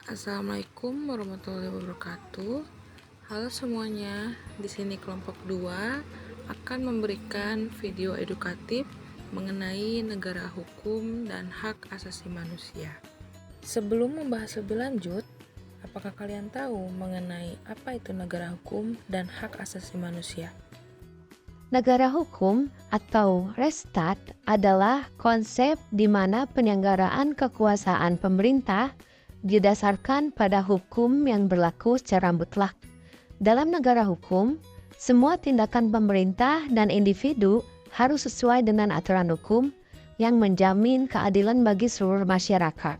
Assalamualaikum warahmatullahi wabarakatuh. Halo semuanya, di sini kelompok 2 akan memberikan video edukatif mengenai negara hukum dan hak asasi manusia. Sebelum membahas lebih lanjut, apakah kalian tahu mengenai apa itu negara hukum dan hak asasi manusia? Negara hukum atau Rechtsstaat adalah konsep di mana penyelenggaraan kekuasaan pemerintah didasarkan pada hukum yang berlaku secara mutlak. Dalam negara hukum, semua tindakan pemerintah dan individu harus sesuai dengan aturan hukum yang menjamin keadilan bagi seluruh masyarakat.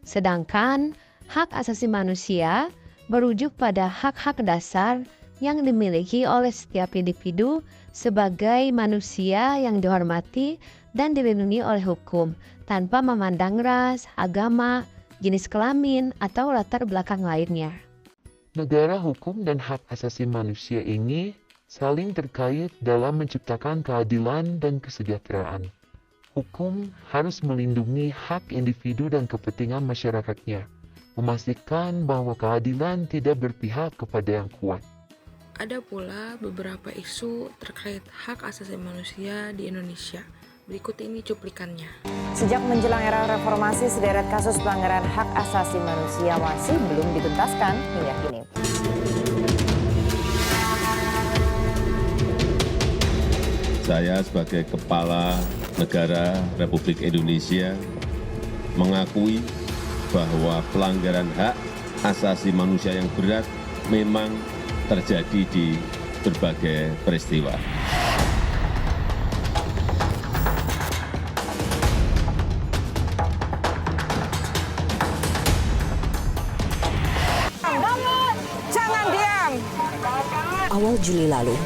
Sedangkan hak asasi manusia merujuk pada hak-hak dasar yang dimiliki oleh setiap individu sebagai manusia yang dihormati dan dilindungi oleh hukum tanpa memandang ras, agama, jenis kelamin, atau latar belakang lainnya. Negara hukum dan hak asasi manusia ini saling terkait dalam menciptakan keadilan dan kesejahteraan. Hukum harus melindungi hak individu dan kepentingan masyarakatnya, memastikan bahwa keadilan tidak berpihak kepada yang kuat. Ada pula beberapa isu terkait hak asasi manusia di Indonesia. Berikut ini cuplikannya. Sejak menjelang era reformasi, sederet kasus pelanggaran hak asasi manusia masih belum dituntaskan hingga kini. Saya sebagai Kepala Negara Republik Indonesia mengakui bahwa pelanggaran hak asasi manusia yang berat memang terjadi di berbagai peristiwa. Jangan diam! Awal Juli lalu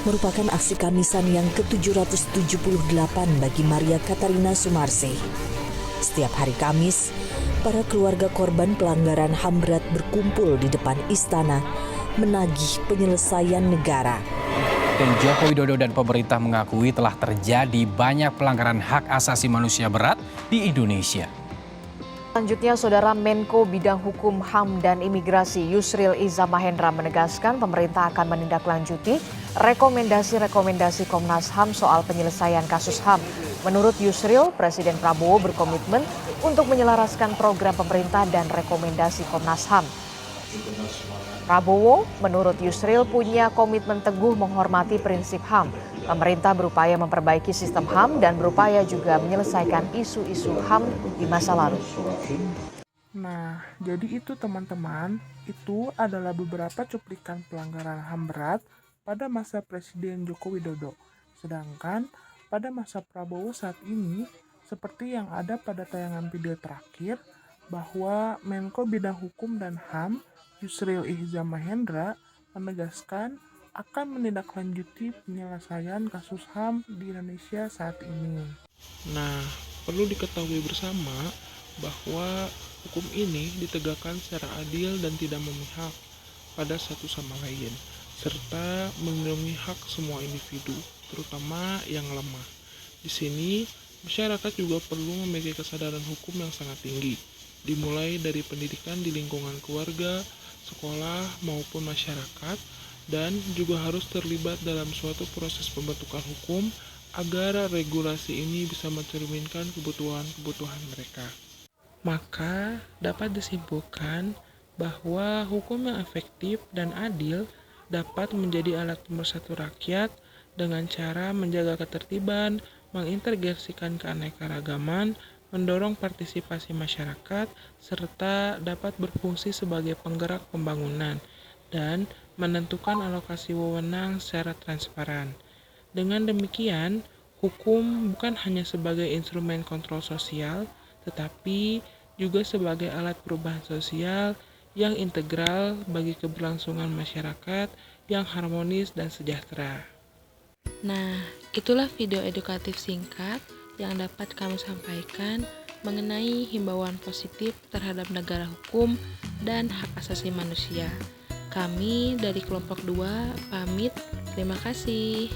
merupakan aksi Kamisan yang ke-778 bagi Maria Katarina Sumarsih. Setiap hari Kamis, para keluarga korban pelanggaran HAM berat berkumpul di depan istana menagih penyelesaian negara. Dan Joko Widodo dan pemerintah mengakui telah terjadi banyak pelanggaran hak asasi manusia berat di Indonesia. Selanjutnya, Saudara Menko Bidang Hukum, HAM, dan Imigrasi Yusril Iza Mahendra menegaskan pemerintah akan menindaklanjuti rekomendasi-rekomendasi Komnas HAM soal penyelesaian kasus HAM. Menurut Yusril, Presiden Prabowo berkomitmen untuk menyelaraskan program pemerintah dan rekomendasi Komnas HAM. Prabowo, menurut Yusril, punya komitmen teguh menghormati prinsip HAM. Pemerintah berupaya memperbaiki sistem HAM dan berupaya juga menyelesaikan isu-isu HAM di masa lalu. Nah, jadi itu teman-teman, itu adalah beberapa cuplikan pelanggaran HAM berat pada masa Presiden Joko Widodo. Sedangkan pada masa Prabowo saat ini, seperti yang ada pada tayangan video terakhir, bahwa Menko Bidang Hukum dan HAM Yusril Iza Mahendra menegaskan akan menindaklanjuti penyelesaian kasus HAM di Indonesia saat ini. Nah, perlu diketahui bersama bahwa hukum ini ditegakkan secara adil dan tidak memihak pada satu sama lain, serta melindungi hak semua individu, terutama yang lemah. Di sini, masyarakat juga perlu memiliki kesadaran hukum yang sangat tinggi, dimulai dari pendidikan di lingkungan keluarga, sekolah, maupun masyarakat, dan juga harus terlibat dalam suatu proses pembentukan hukum agar regulasi ini bisa mencerminkan kebutuhan-kebutuhan mereka. Maka dapat disimpulkan bahwa hukum yang efektif dan adil dapat menjadi alat pemersatu rakyat dengan cara menjaga ketertiban, mengintegrasikan keanekaragaman, mendorong partisipasi masyarakat, serta dapat berfungsi sebagai penggerak pembangunan dan menentukan alokasi wewenang secara transparan. Dengan demikian, hukum bukan hanya sebagai instrumen kontrol sosial, tetapi juga sebagai alat perubahan sosial yang integral bagi keberlangsungan masyarakat yang harmonis dan sejahtera. Nah, itulah video edukatif singkat yang dapat kami sampaikan mengenai himbauan positif terhadap negara hukum dan hak asasi manusia. Kami dari kelompok 2 pamit. Terima kasih.